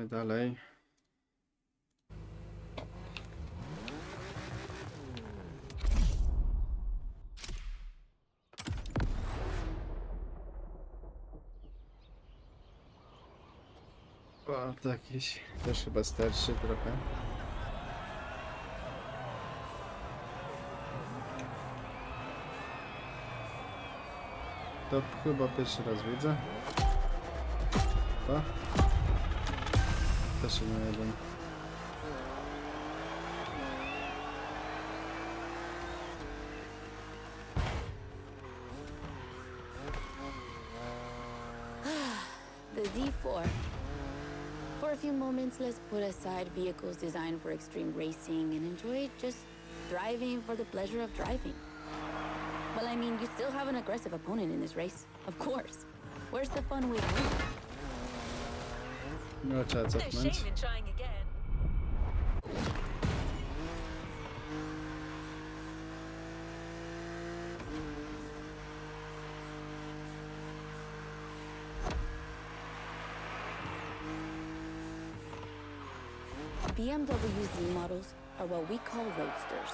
dalej. O, to jakiś też chyba starszy trochę. To chyba pierwszy raz widzę. To? Też nie jeden. The Z4. For a few moments, let's put aside vehicles designed for extreme racing and enjoy just driving for the pleasure of driving. Well, I mean, you still have an aggressive opponent in this race, of course. Where's the fun with you? No, trzeba No cofnąć. shame in trying again. BMW Z models are what we call roadsters.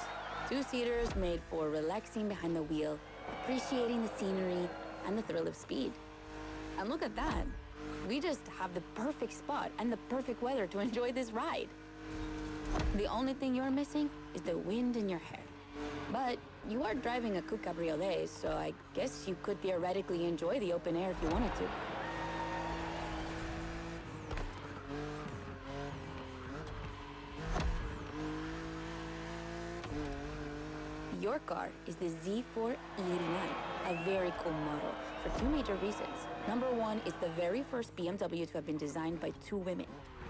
Two-seaters made for relaxing behind the wheel, appreciating the scenery and the thrill of speed. And look at that. We just have the perfect spot and the perfect weather to enjoy this ride. The only thing you're missing is the wind in your hair. But you are driving a coupe cabriolet, so I guess you could theoretically enjoy the open air if you wanted to. Your car is the Z4 E89, a very cool model for two major reasons. Number one, it's the very first BMW to have been designed by two women,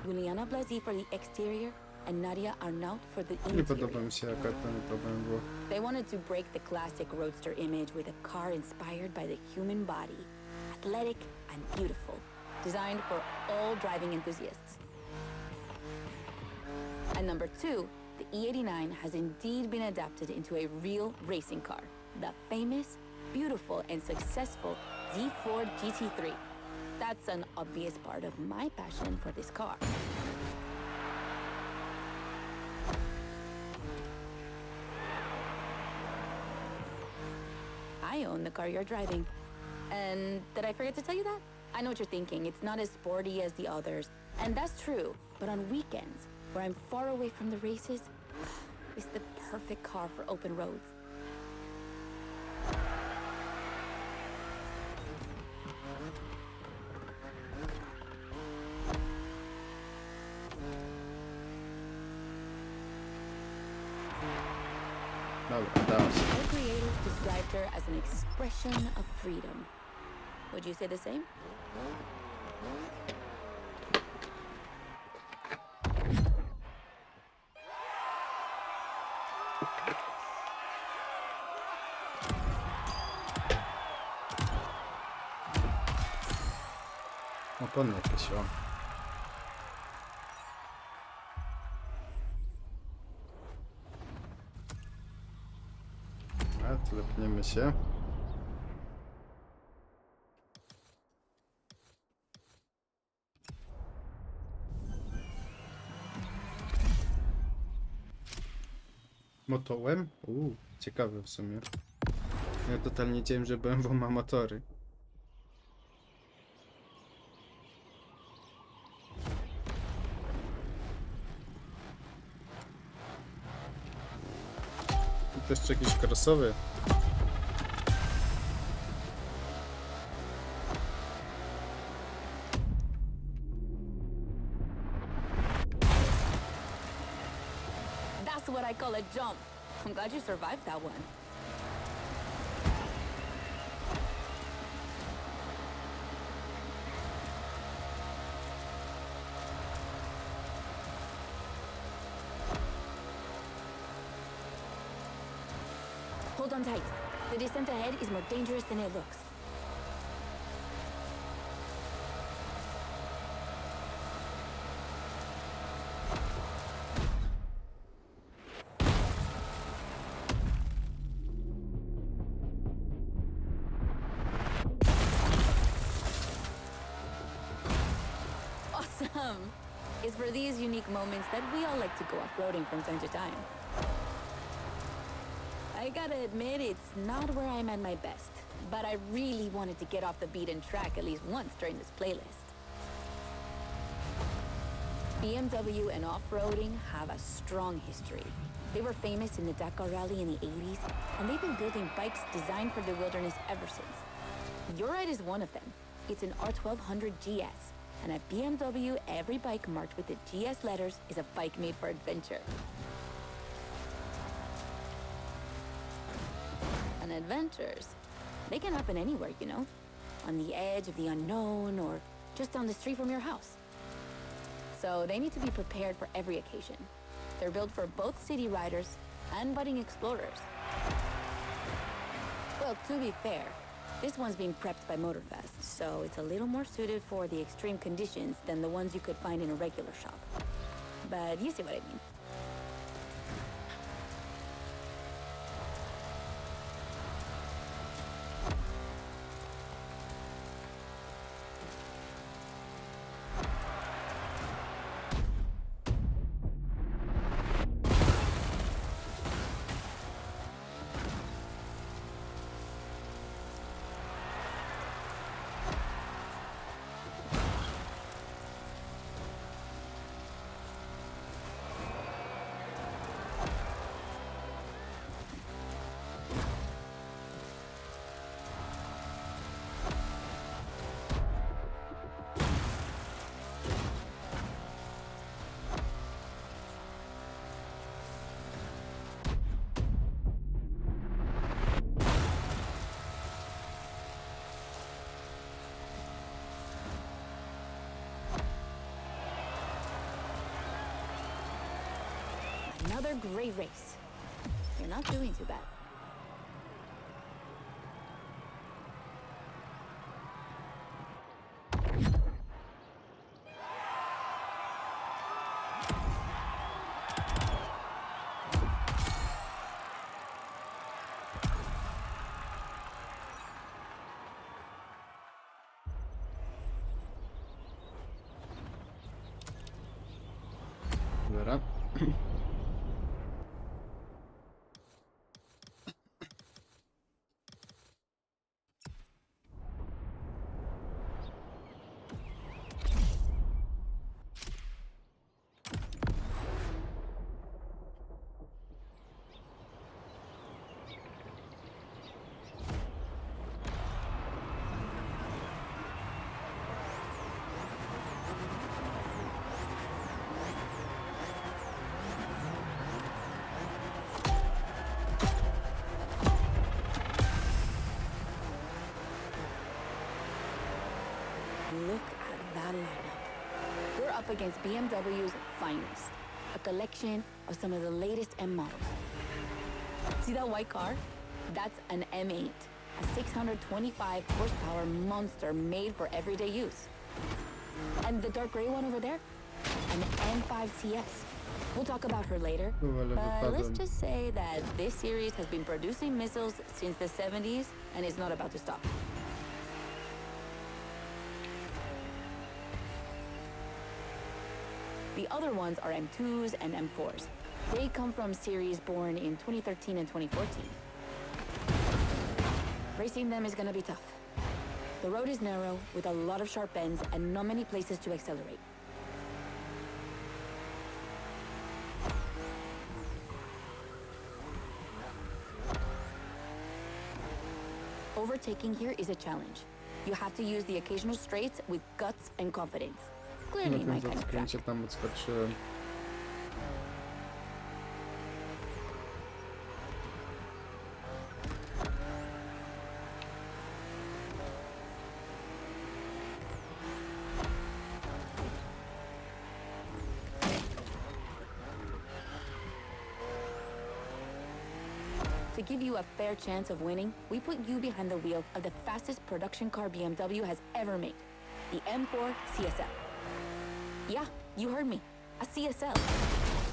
Juliana Blasi for the exterior and Nadia Arnaut for the Nie podoba interior. mi się jaka ten problem było. They wanted to break the classic roadster image with a car inspired by the human body, athletic and beautiful, designed for all driving enthusiasts. And number two, the E89 has indeed been adapted into a real racing car, the famous, beautiful, and successful Z4 GT3. That's an obvious part of my passion for this car. I own the car you're driving. And did I forget to tell you that? I know what you're thinking. It's not as sporty as the others. And that's true. But on weekends, where I'm far away from the races, it's the perfect car for open roads. Dobra, udało się. Our creators described her as an expression of freedom. Would you say the same? Opony jakieś, o. A, tlepniemy się. Motołem? Ciekawe w sumie. Ja totalnie nie wiedziałem, że BMW ma motory. To jeszcze jakiś crossowy. That's what I call a jump. I'm glad you survived that one. Hold on tight. The descent ahead is more dangerous than it looks. Awesome! It's for these unique moments that we all like to go off-roading from time to time. I gotta admit, it's not where I'm at my best, but I really wanted to get off the beaten track at least once during this playlist. BMW and off-roading have a strong history. They were famous in the Dakar Rally in the 80s, and they've been building bikes designed for the wilderness ever since. Your ride is one of them. It's an R1200 GS, and at BMW, every bike marked with the GS letters is a bike made for adventure. And adventures, they can happen anywhere, you know? On the edge of the unknown, or just down the street from your house. So they need to be prepared for every occasion. They're built for both city riders and budding explorers. Well, to be fair, this one's being prepped by Motorfest, so it's a little more suited for the extreme conditions than the ones you could find in a regular shop. But you see what I mean. Another great race. You're not doing too bad. Dobra. Look at that lineup. We're up against BMW's finest, a collection of some of the latest M models. See that white car? That's an M8, a 625 horsepower monster made for everyday use. And the dark gray one over there? An M5 CS. We'll talk about her later, but let's just say that this series has been producing missiles since the 70s and is not about to stop. The other ones are M2s and M4s. They come from series born in 2013 and 2014. Racing them is gonna be tough. The road is narrow, with a lot of sharp bends and not many places to accelerate. Overtaking here is a challenge. You have to use the occasional straights with guts and confidence. Clearly my kind of track. Tam odskoczyłem. To give you a fair chance of winning, we put you behind the wheel of the fastest production car BMW has ever made, the M4 CSL. Yeah, you heard me, a CSL.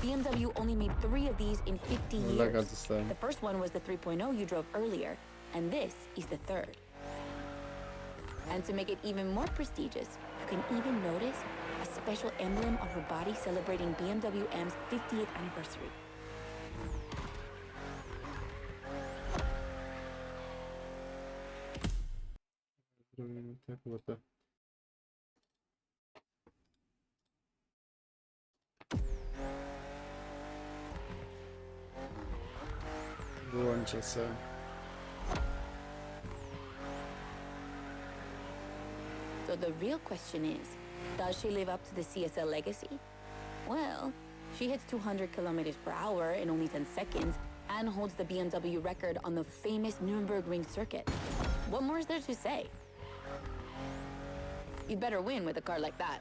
BMW only made 3 of these in 50 years. The first one was the 3.0 you drove earlier, and this is the third. And to make it even more prestigious, you can even notice a special emblem on her body celebrating BMW M's 50th anniversary. Zrobimy tak, bo to... Wyłączę se. So the real question is, does she live up to the CSL legacy? Well, she hits 200 kilometers per hour in only 10 seconds and holds the BMW record on the famous Nürburgring circuit. What more is there to say? You'd better win with a car like that.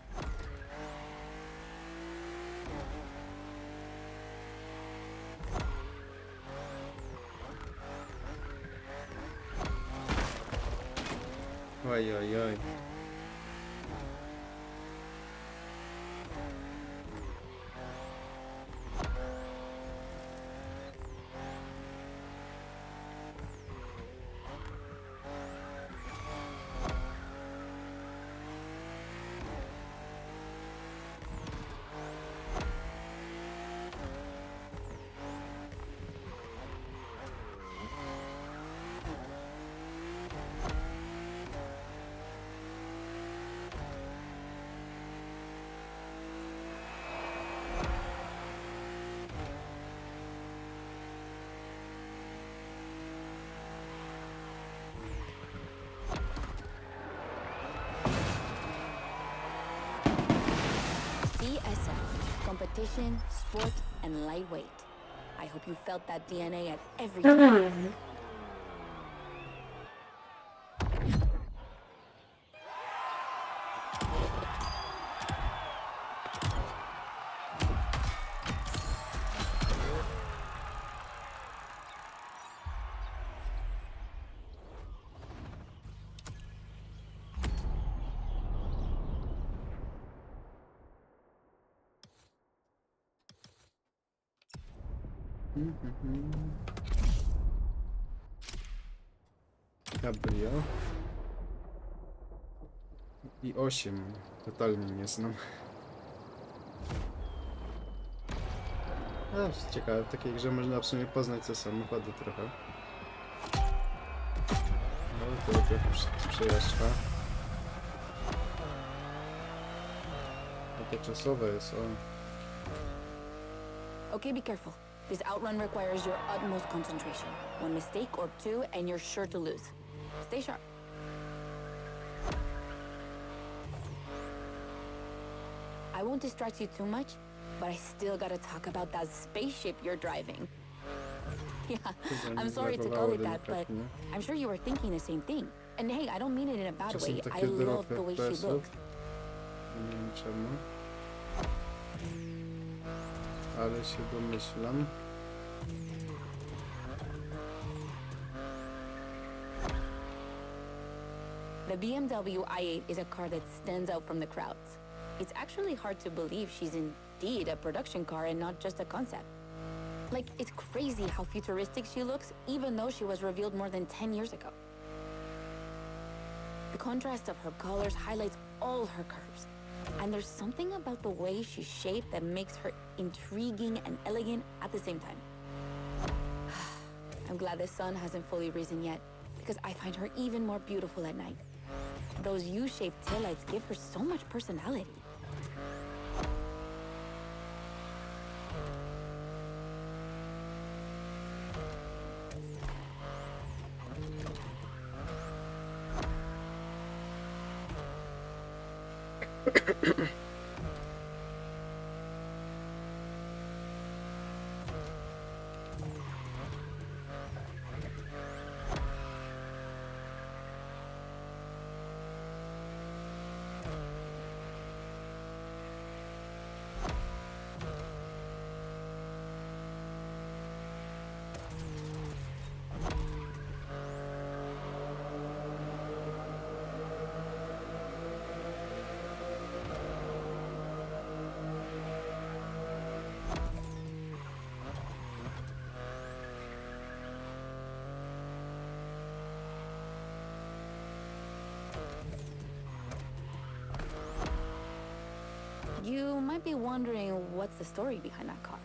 Oj, oj, oj. CSL, competition, sport, and lightweight. I hope you felt that DNA at every turn. Cabrio. I 8. Totalnie nie znam. A, ciekawe, w takiej grze można w sumie poznać co samochody trochę. No, to trochę przejażdża. A to czasowe jest, o. Okay, be careful. This outrun requires your utmost concentration. One mistake or two, and you're sure to lose. Stay sharp. I won't distract you too much, but I still gotta talk about that spaceship you're driving. Yeah, I'm sorry to call it that, but I'm sure you were thinking the same thing. And hey, I don't mean it in a bad Czasem way. I takie love dropy the way she FPS-ów. looks. Nie wiem czemu. Ale się domyślam. The BMW i8 is a car that stands out from the crowds. It's actually hard to believe she's indeed a production car and not just a concept. Like, it's crazy how futuristic she looks, even though she was revealed more than 10 years ago. The contrast of her colors highlights all her curves. And there's something about the way she's shaped that makes her intriguing and elegant at the same time. I'm glad the sun hasn't fully risen yet, because I find her even more beautiful at night. Those U-shaped taillights give her so much personality. You might be wondering what's the story behind that car.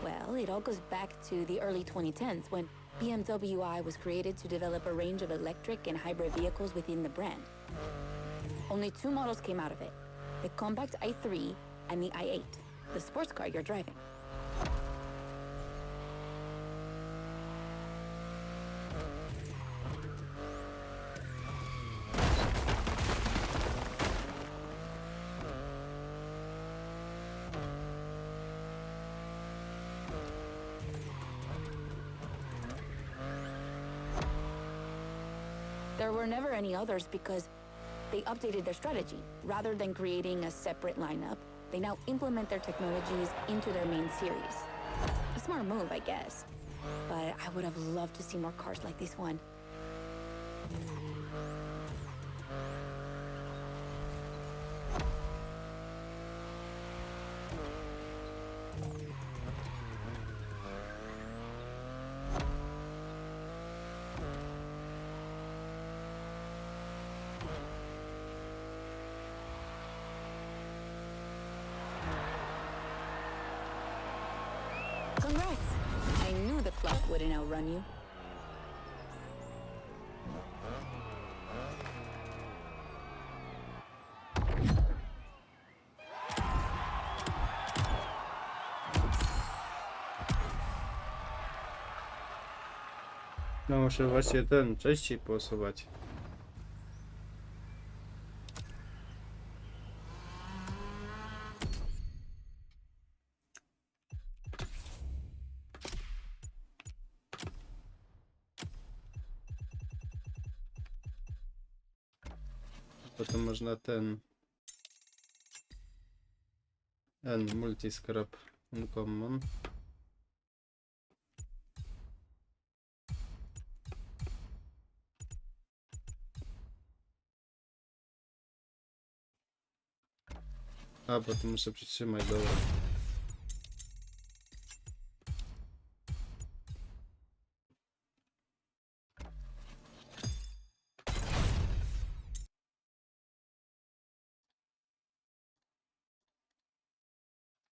Well, it all goes back to the early 2010s when BMW I was created to develop a range of electric and hybrid vehicles within the brand. Only 2 models came out of it, the compact i3 and the i8, the sports car you're driving. There were never any others because they updated their strategy. Rather than creating a separate lineup, they now implement their technologies into their main series. A smart move, I guess. But I would have loved to see more cars like this one. Congrats! I knew the clock wouldn't outrun you. No muszę właśnie częściej posuwać. Potem można multiscrap uncommon. A, bo to muszę przytrzymać, dobra.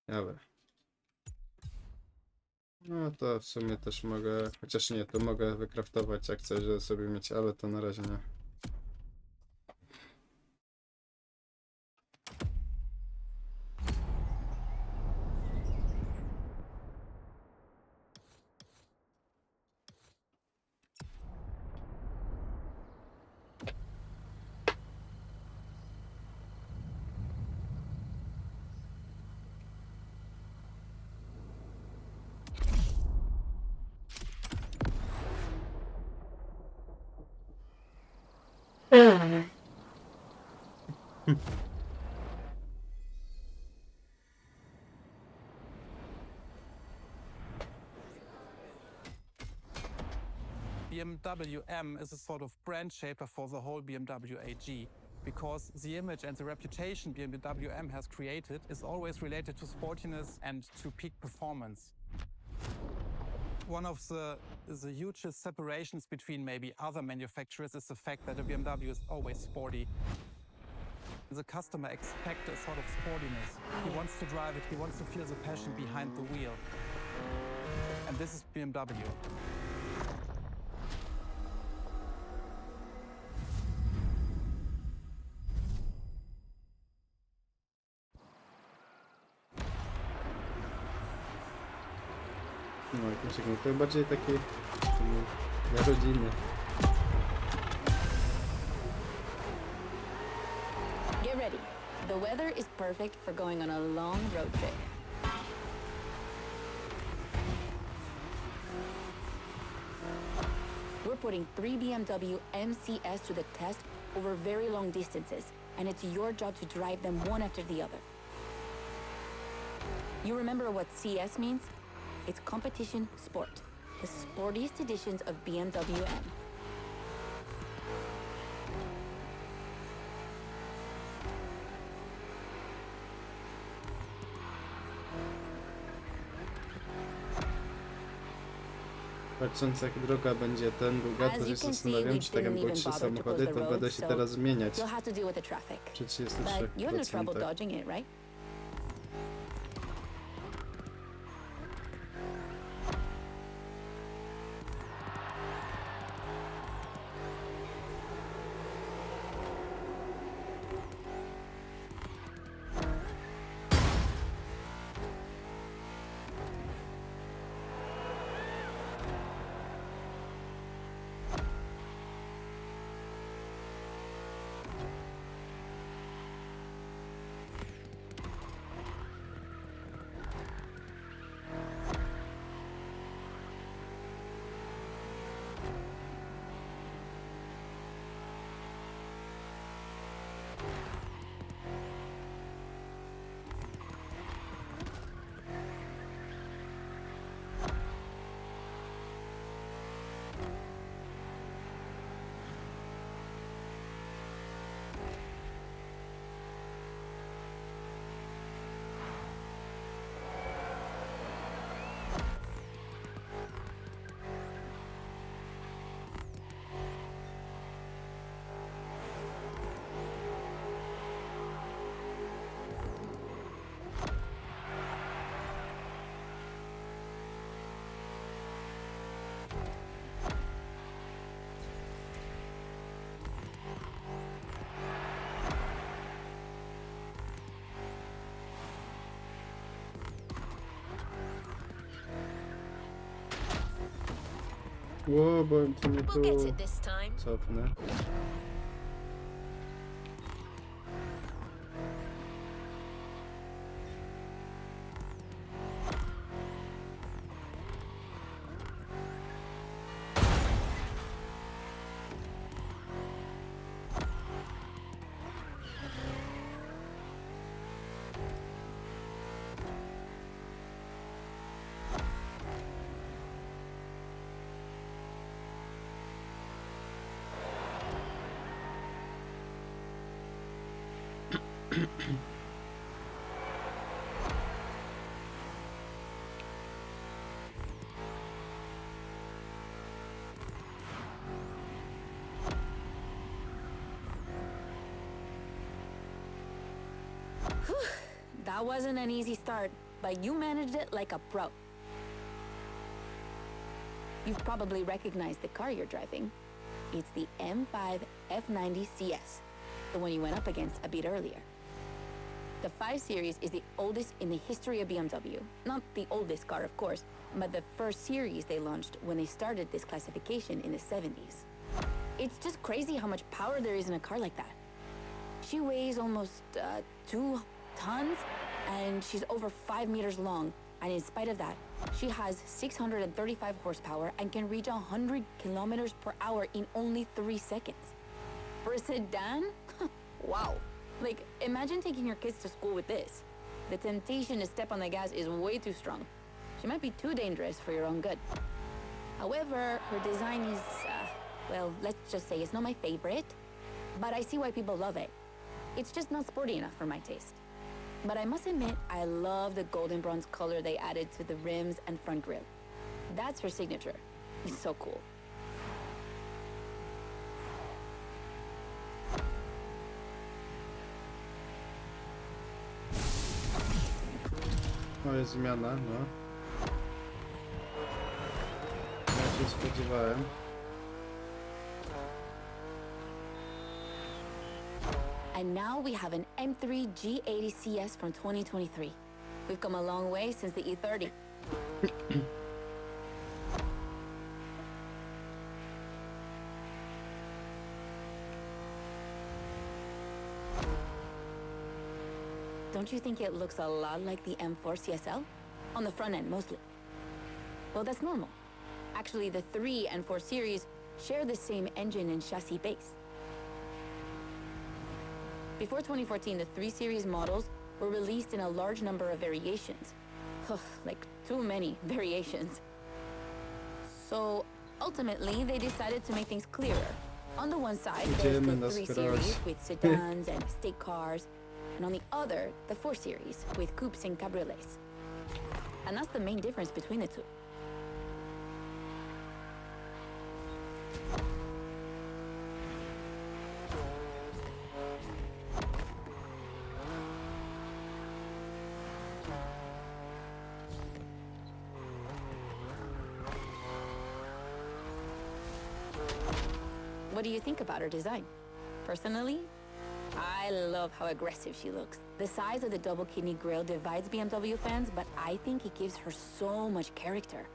Dobra. No to w sumie też mogę, chociaż nie, to mogę wykraftować jak chcę, żeby sobie mieć, ale to na razie nie. BMW M is a sort of brand shaper for the whole BMW AG, because the image and the reputation BMW M has created is always related to sportiness and to peak performance. One of the hugest separations between maybe other manufacturers is the fact that a BMW is always sporty. The customer expects a sort of sportiness. He wants to drive it, he wants to feel the passion behind the wheel. And this is BMW. No jakimś takim, to bardziej taki dla rodziny. Get ready. The weather is perfect for going on a long road trip. We're putting 3 BMW MCS to the test over very long distances, and it's your job to drive them one after the other. You remember what CS means? It's competition sport, the sportiest editions of BMW M. Patrząc jak droga będzie długa, to się zastanawiam, czy tak jak były 3 samochody, to będę się teraz zmieniać You'll have to deal with the traffic. przy But you have no trouble 33%. dodging it, right? Ło, bo to nie We'll get tu it this time. cofnę. That wasn't an easy start, but you managed it like a pro. You've probably recognized the car you're driving. It's the M5 F90 CS, the one you went up against a bit earlier. The 5 Series is the oldest in the history of BMW. Not the oldest car, of course, but the first series they launched when they started this classification in the 70s. It's just crazy how much power there is in a car like that. She weighs almost 2 tons, and she's over 5 meters long. And in spite of that, she has 635 horsepower and can reach 100 kilometers per hour in only 3 seconds. For a sedan? Wow. Like, imagine taking your kids to school with this. The temptation to step on the gas is way too strong. She might be too dangerous for your own good. However, her design is, well, let's just say it's not my favorite, but I see why people love it. It's just not sporty enough for my taste. But I must admit, I love the golden bronze color they added to the rims and front grille. That's her signature. It's so cool. O, jest zmiana, no. Ja się spodziewałem. And now we have an M3 G80 CS from 2023. We've come a long way since the E30. Don't you think it looks a lot like the M4 CSL? On the front end, mostly. Well, that's normal. Actually, the 3 and 4 series share the same engine and chassis base. Before 2014, the 3 Series models were released in a large number of variations. Like, too many variations. So, ultimately, they decided to make things clearer. On the one side, there's the 3 Series with sedans and estate cars, and on the other, the 4 Series with coupes and cabriolets. And that's the main difference between the two. What do you think about her design? Personally, I love how aggressive she looks. The size of the double kidney grille divides BMW fans, but I think it gives her so much character.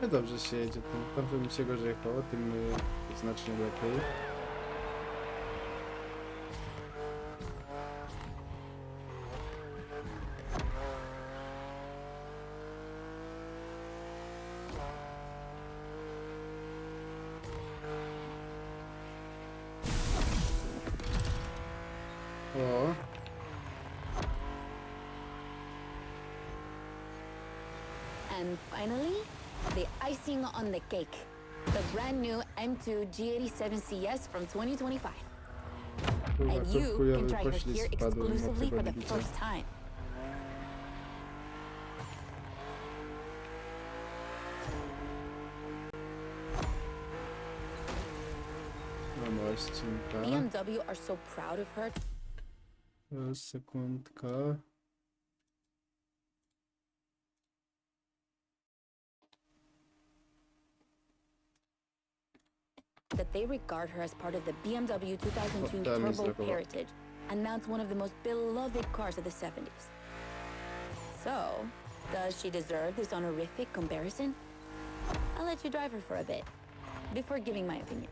No dobrze się jedzie, tym mi się gorzej jechało, tym znacznie lepiej. O. And finally, the icing on the cake. The brand new M2 G87 CS from 2025. Kurwa, And to you can chujowy try her poślizg here spadłem od exclusively tego for the bicia. first time. No mościnka. BMW are so proud of her. Sekundka. That they regard her as part of the BMW 2002 Damn, it's Turbo like a lot. Heritage, and that's one of the most beloved cars of the 70s. So, does she deserve this honorific comparison? I'll let you drive her for a bit, before giving my opinion.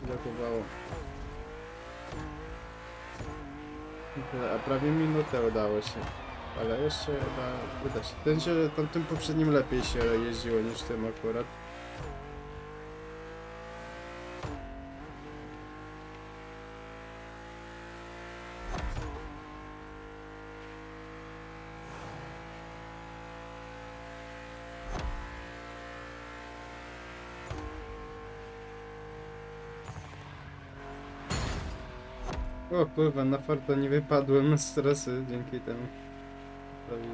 Brakowało. A prawie minutę udało się. Ale jeszcze chyba uda się. Ten się tym poprzednim lepiej się jeździło niż tym akurat. O kurwa, na farta nie wypadłem z trasy dzięki temu. Prawie.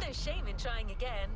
No shame in trying again.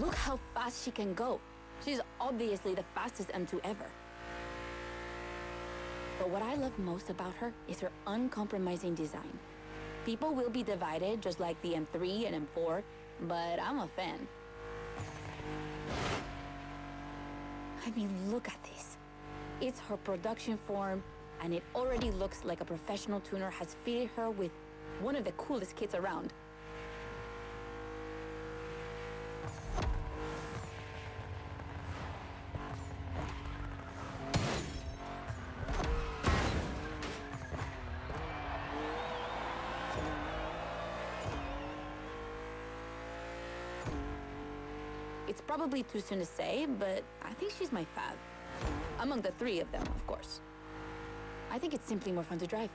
Look how fast she can go. She's obviously the fastest M2 ever. But what I love most about her is her uncompromising design. People will be divided just like the M3 and M4, but I'm a fan. I mean, look at this. It's her production form, and it already looks like a professional tuner has fitted her with one of the coolest kits around. It's probably too soon to say, but I think she's my fav. Among the three of them, of course. I think it's simply more fun to drive.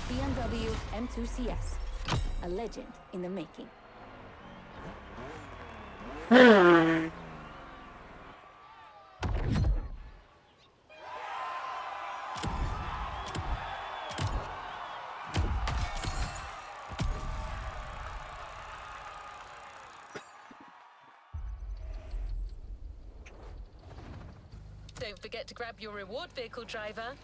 BMW M2CS, a legend in the making. Don't forget to grab your reward vehicle, driver.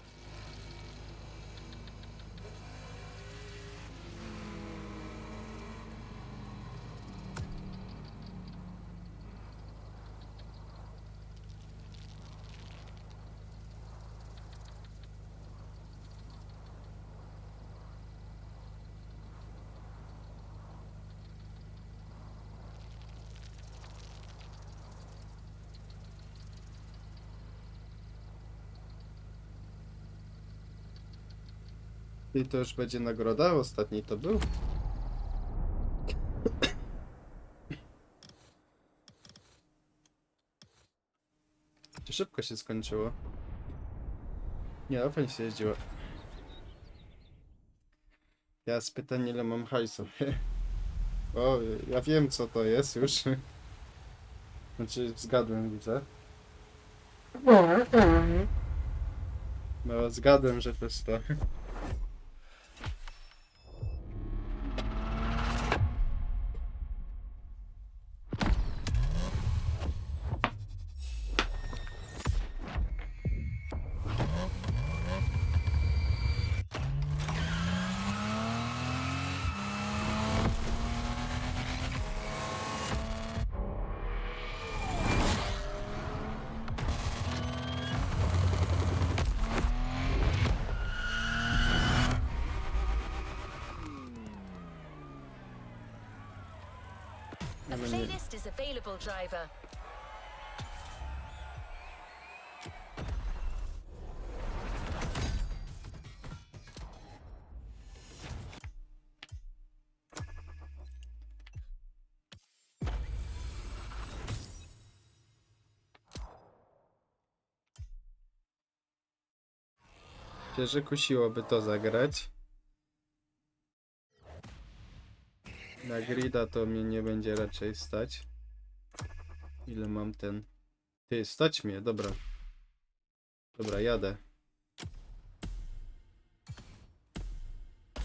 I to już będzie nagroda? Ostatni to był? Szybko się skończyło. Nie, fajnie się jeździło. Teraz pytanie, ile mam hajsu. O, ja wiem co to jest już. Znaczy, zgadłem, widzę. No, zgadłem, że to jest to. A playlist is available, driver. Myślę, że kusiłoby to zagrać. Na grida to mnie nie będzie raczej stać. Ile mam ten... Ty, stać mnie, dobra. Dobra, jadę.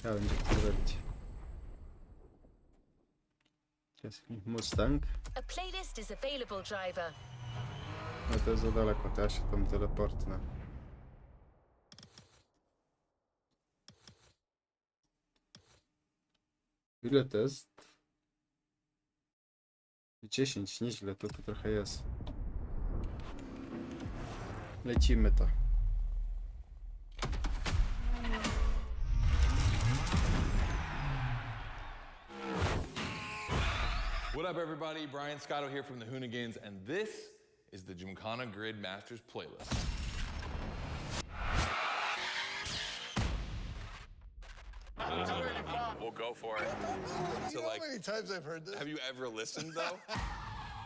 Ja będzie to zrobić. Mustang. A playlist is available, driver. No to jest za daleko, to ja się tam teleportnę. Ile to jest? 10, nieźle, to trochę jest. Lecimy to. What up, everybody? Brian Scotto here from the Hoonigans, and this is the Gymkhana Grid Masters playlist. We'll go for it. You know how many times I've heard this? Have you ever listened, though?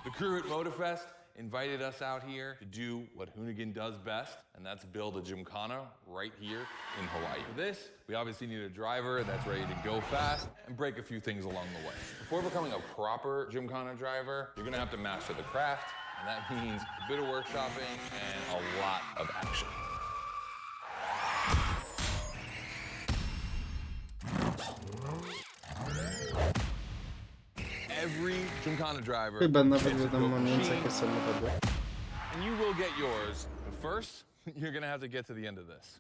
The crew at Motorfest invited us out here to do what Hoonigan does best, and that's build a Gymkhana right here in Hawaii. For this, we obviously need a driver that's ready to go fast and break a few things along the way. Before becoming a proper Gymkhana driver, you're gonna have to master the craft, and that means a bit of workshopping and a lot of action. Every Gymkhana driver Chyba nawet gets a wiadomo dope mniej więcej machine, jakie samochody. and you will get yours. But first, you're gonna have to get to the end of this.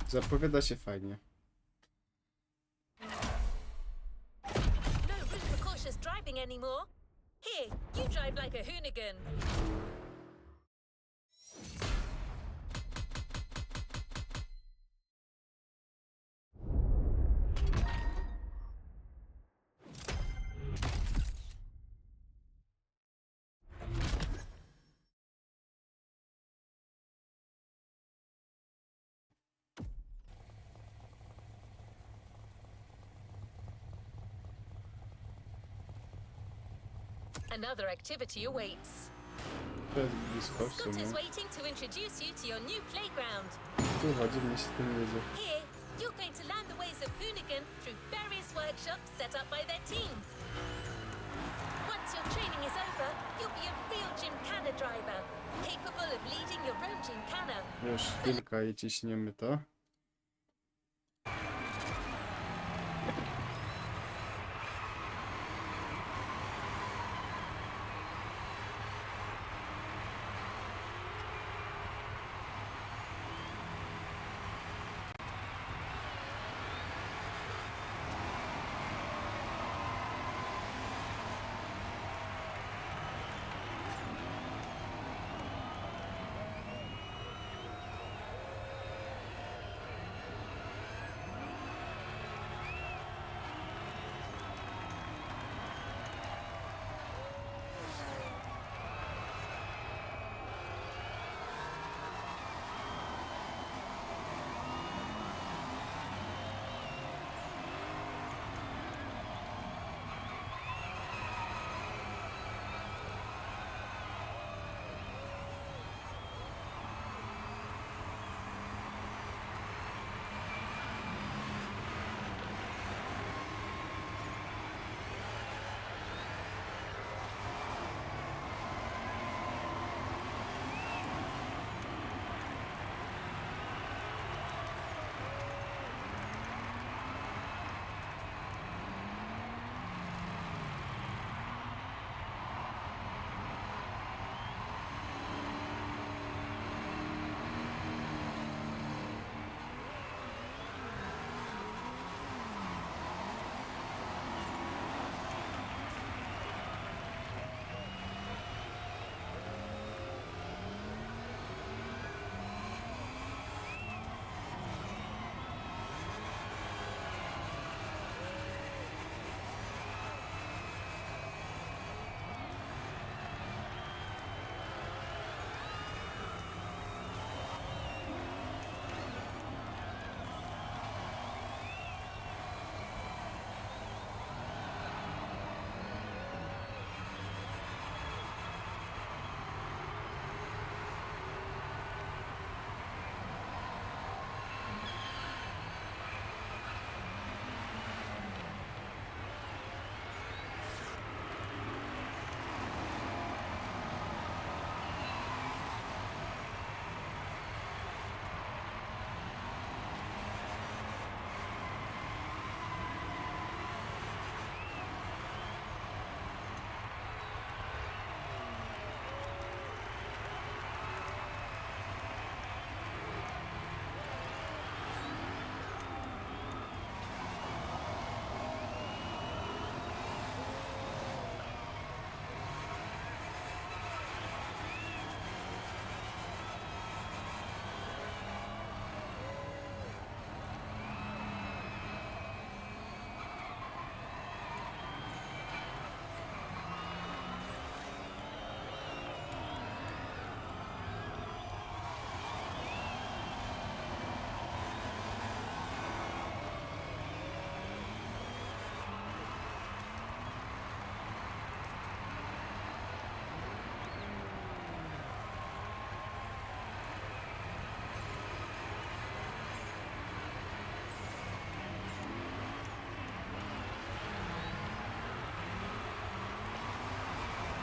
Zapowiada się fajnie. No room for cautious driving anymore. Here, you drive like a hoonigan. Another activity awaits. To jest blisko w Scott sumie. is waiting to introduce you to your new playground. Kurwa, dziwnie się tym jedzie. Here, you're going to learn the ways of Hoonigan through various workshops set up by their team. Once your training is over, you'll be a real Gymkhana driver, capable of leading your own Gymkhana. Już chwilka i ciśniemy to.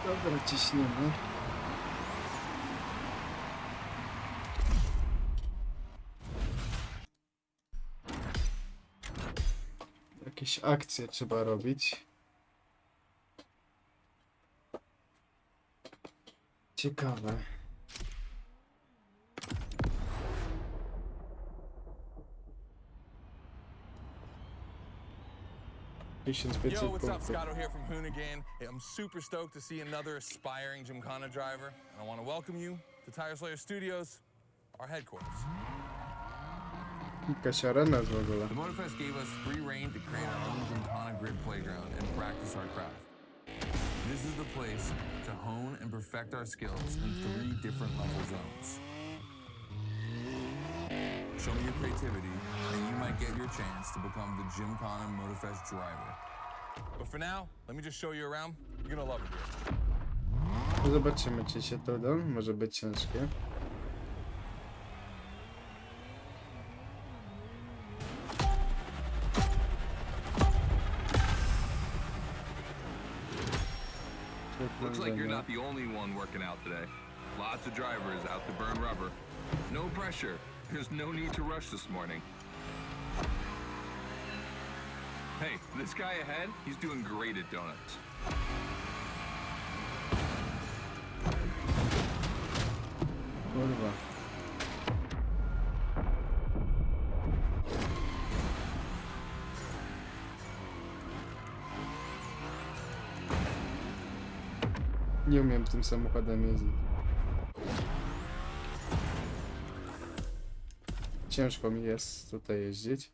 Dobra, ciśniemy. Jakieś akcje trzeba robić. Ciekawe. Yo, 1500 what's up? punktów. Scotto here from Hoonigan. Hey, I'm super stoked to see another aspiring Gymkhana driver, and I want to welcome you to Tire Slayer Studios, our headquarters. Jakaś arena w ogóle. The Motorfest gave us free reign to create our own Gymkhana grid playground and practice our craft. This is the place to hone and perfect our skills in 3 different level zones. Show me your creativity, and you might get your chance to become the Gymkhana Motorfest driver. But for now, let me just show you around. You're gonna love it here. Zobaczymy, czy się to uda. Może być ciężkie. Looks like you're not the only one working out today. Lots of drivers out to burn rubber. No pressure. There's no need to rush this morning. Hey, this guy ahead, he's doing great at donuts. Kurwa. Nie umiem tym samochodem jeździć. Ciężko mi jest tutaj jeździć.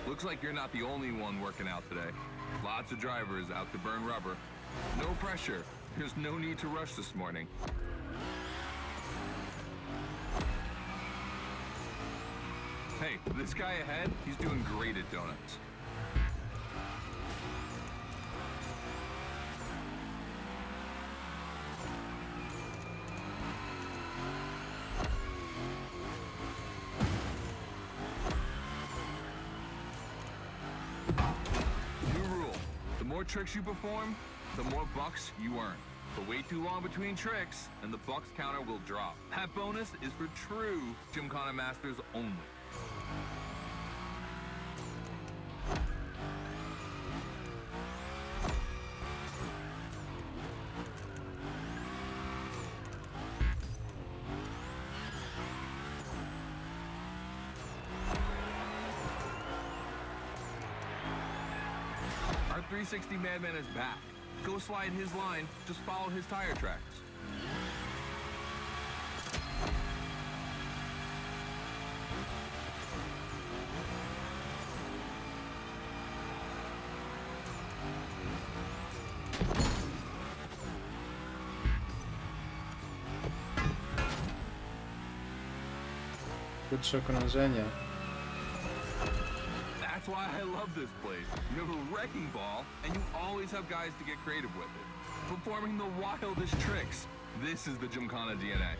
Looks like you're not the only one working out today. Lots of drivers out to burn rubber. No pressure. There's no need to rush this morning. Hey, this guy ahead, he's doing great at donuts. New rule. The more tricks you perform, the more bucks you earn. But wait too long between tricks, and the bucks counter will drop. That bonus is for true Gymkhana masters only. Our 360 Madman is back. Go slide his line, just follow his tire tracks. Krótsze okrążenia. That's why I love this place. You have a wrecking ball, and you always have guys to get creative with it. Performing the wildest tricks. This is the Gymkhana DNA.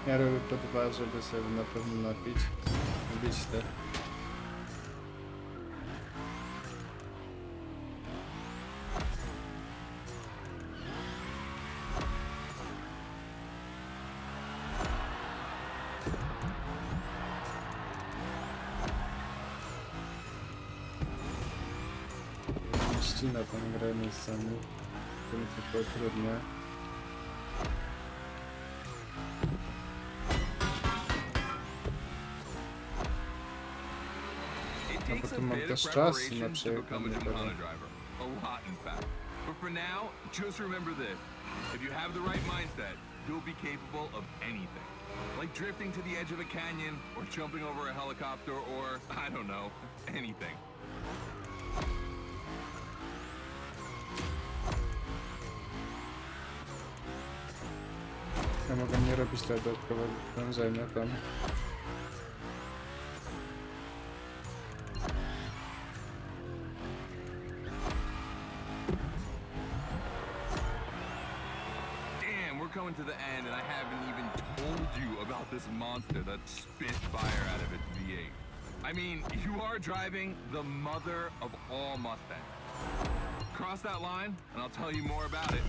Ja robię po 2, żeby sobie na pewno napić. Wbić te. Ścina tą grę miejscami. To mi tylko trudne. It takes a potem mam bit of też czas na preparation to become a przejechanie Gymkhana tego. driver. A lot, in fact. But for now, just remember this. If you have the right mindset, you'll be capable of anything. Like drifting to the edge of a canyon, or jumping over a helicopter, or, I don't know, anything. Ja mogę nie robić dodatkowego krążenia tam. Damn, we're coming to the end, and I haven't even told you about this monster that spits fire out of its V8. I mean, you are driving the mother of all Mustangs. Cross that line, and I'll tell you more about it.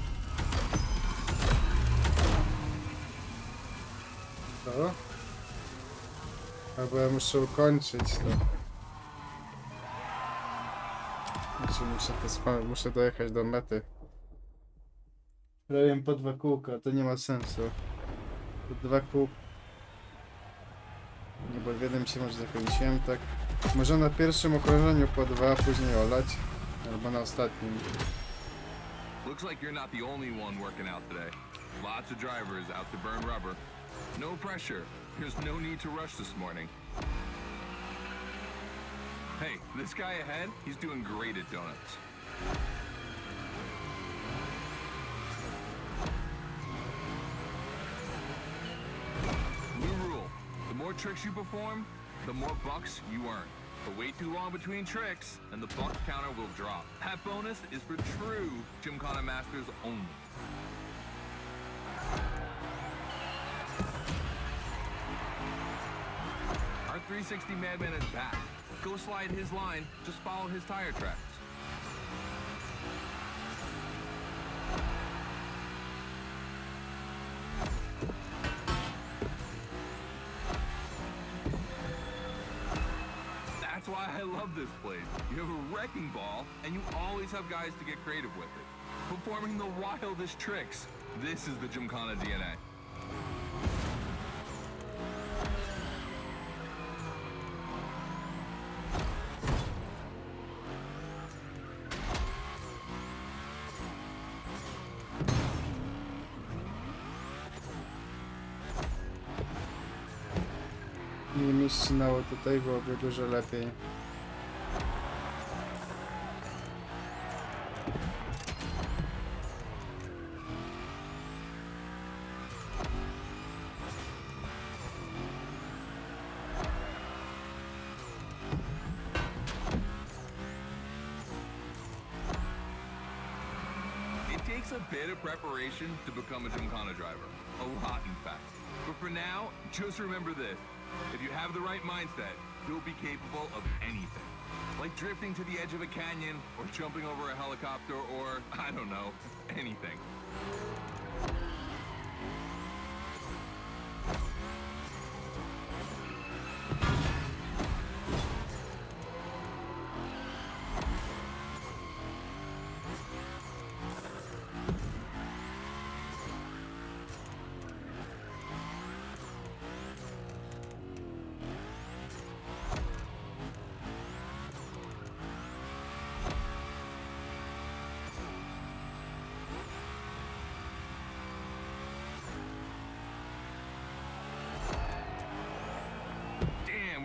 To? Albo ja muszę ukończyć to. Znaczy muszę dojechać do mety. Robię po 2 kółka, to nie ma sensu. Po 2 kółka. Nie, bo w jednym się może zakręciłem, tak. Może na pierwszym okrążeniu po 2, a później olać. Albo na ostatnim. Looks like you're not the only one working out today. Lots of drivers out to burn rubber. No pressure. There's no need to rush this morning. Hey, this guy ahead, he's doing great at donuts. New rule. The more tricks you perform, the more bucks you earn. But wait too long between tricks, and the buck counter will drop. That bonus is for true Gymkhana masters only. Our 360 madman is back. Go slide his line, just follow his tire tracks. That's why I love this place. You have a wrecking ball, and you always have guys to get creative with it. Performing the wildest tricks. This is the Gymkhana DNA. Nie mi ścinało tutaj, byłoby dużo lepiej. It takes a bit of preparation to become a Gymkhana driver. A lot, in fact. But for now, just remember this. If you have the right mindset, you'll be capable of anything. Like drifting to the edge of a canyon, or jumping over a helicopter, or, I don't know, anything.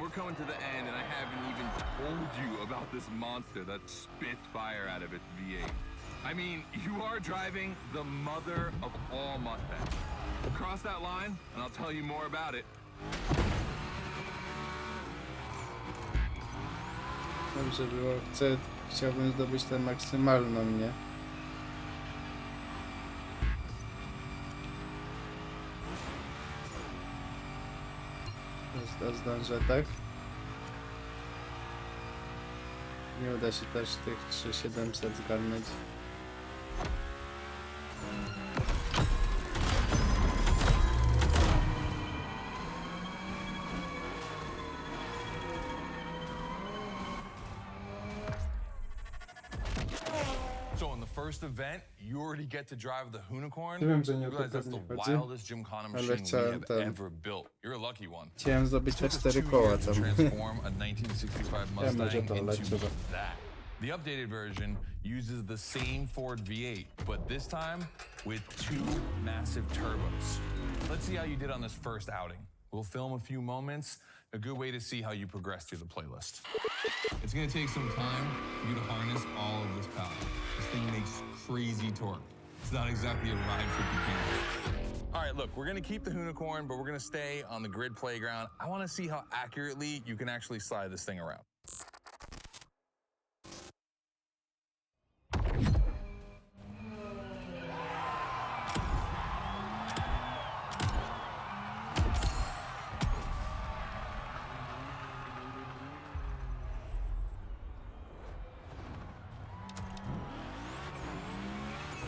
We're coming to the end, and I haven't even told you about this monster that spits fire out of its V8. I mean, you are driving the mother of all Mustangs. Cross that line, and I'll tell you more about it. Dobrze było, chciałbym zdobyć tę maksymalną, nie? Zdążę, tak? Nie uda się też tych 3700 zgarnąć. So in the first event, you already get to drive the Unicorn. Nie wiem, że nie o You to realize that's the pewnie chodzi, wildest Gymkhana ale machine we chciałem have ten... ever built. You're a lucky one. Chciałem zdobyć te Took us 4 2 koła years to tam. transform a 1965 Ja może Mustang to into lecieć. that. The updated version uses the same Ford V8, but this time with 2 massive turbos. Let's see how you did on this first outing. We'll film a few moments, a good way to see how you progress through the playlist. It's gonna take some time for you to harness all of this power. This thing makes crazy torque. It's not exactly a ride for beginners. All right, look, we're gonna keep the Hoonicorn, but we're gonna stay on the grid playground. I wanna see how accurately you can actually slide this thing around.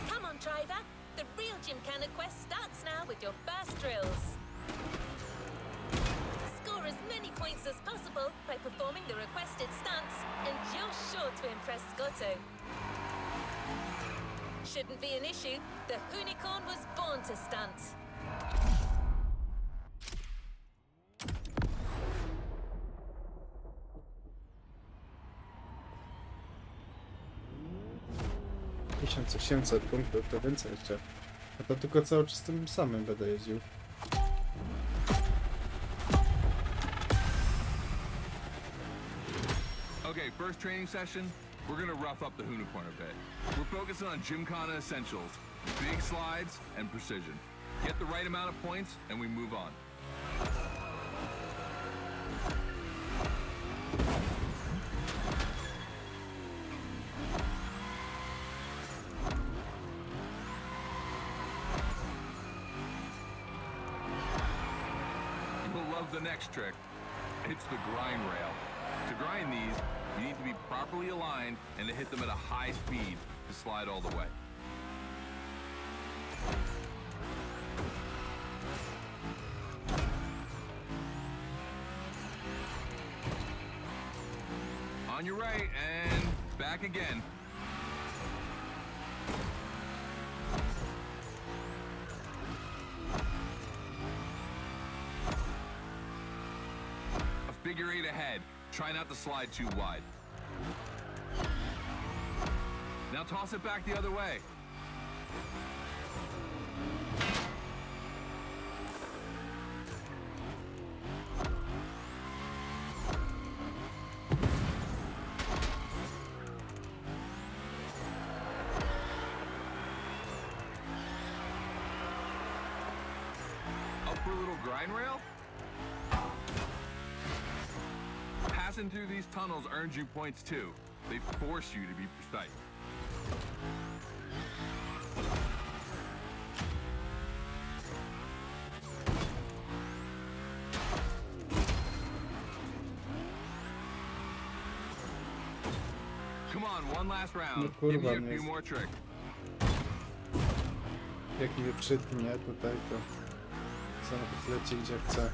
Come on, driver. The real Gymkhana quest starts now with your first drills. Score as many points as possible by performing the requested stunts, and you're sure to impress Scotto. Shouldn't be an issue. The Hoonicorn was born to stunt. - 1800 punktów, to więcej jeszcze. A to tylko cały czas tym samym będę jeździł. Okay, first training session, we're gonna rough up the Hoonicorn a bit. We're focusing on Gymkhana essentials, big slides and precision. Get the right amount of points and we move on. You'll love the next trick. It's the grind rail. To grind these, you need to be properly aligned and to hit them at a high speed to slide all the way. On your right and back again. A figure 8 ahead. Try not to slide too wide. Now toss it back the other way. Up for a little grind rail? Passing through these tunnels earns you points too. They force you to be precise. Come on, one last round. No Give me kurwa, a nie few jest. more tricks. Jak mnie przytnie tutaj, to samochód leci gdzie chce.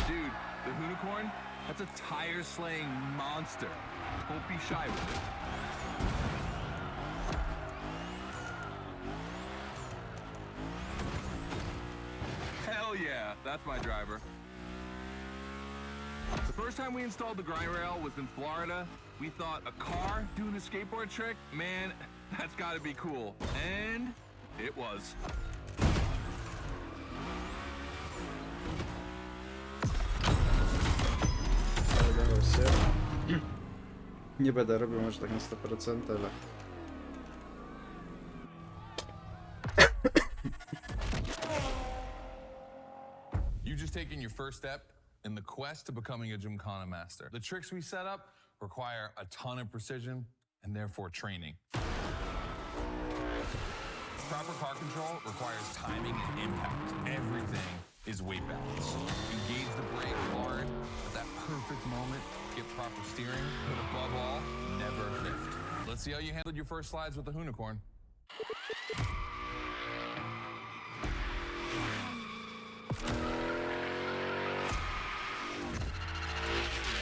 Dude, the Hoonicorn, that's a tire-slaying monster. Don't be shy with it. Hell yeah, that's my driver. The first time we installed the grind rail was in Florida. We thought a car doing a skateboard trick? Man, that's gotta be cool. And it was. Udało się. Nie będę robił może tak na 100%, ale... You've just taken your first step in the quest to becoming a Gymkhana master. The tricks we set up require a ton of precision and therefore training. Proper car control requires timing and impact. Everything is weight balance. Engage the brake hard at that perfect moment. Get proper steering, but above all, never drift. Let's see how you handled your first slides with the Hoonicorn.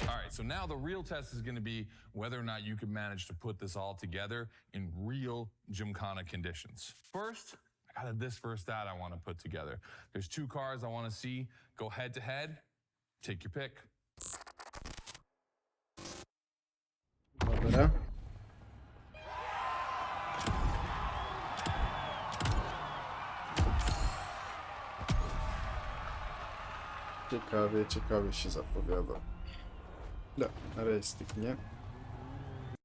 All So now the real test is going to be whether or not you can manage to put this all together in real Gymkhana conditions. First, I got a this versus that I want to put together. There's 2 cars I want to see go head to head. Take your pick. Dobra. Ciekawie się zapowiada. No, rejestryk, nie?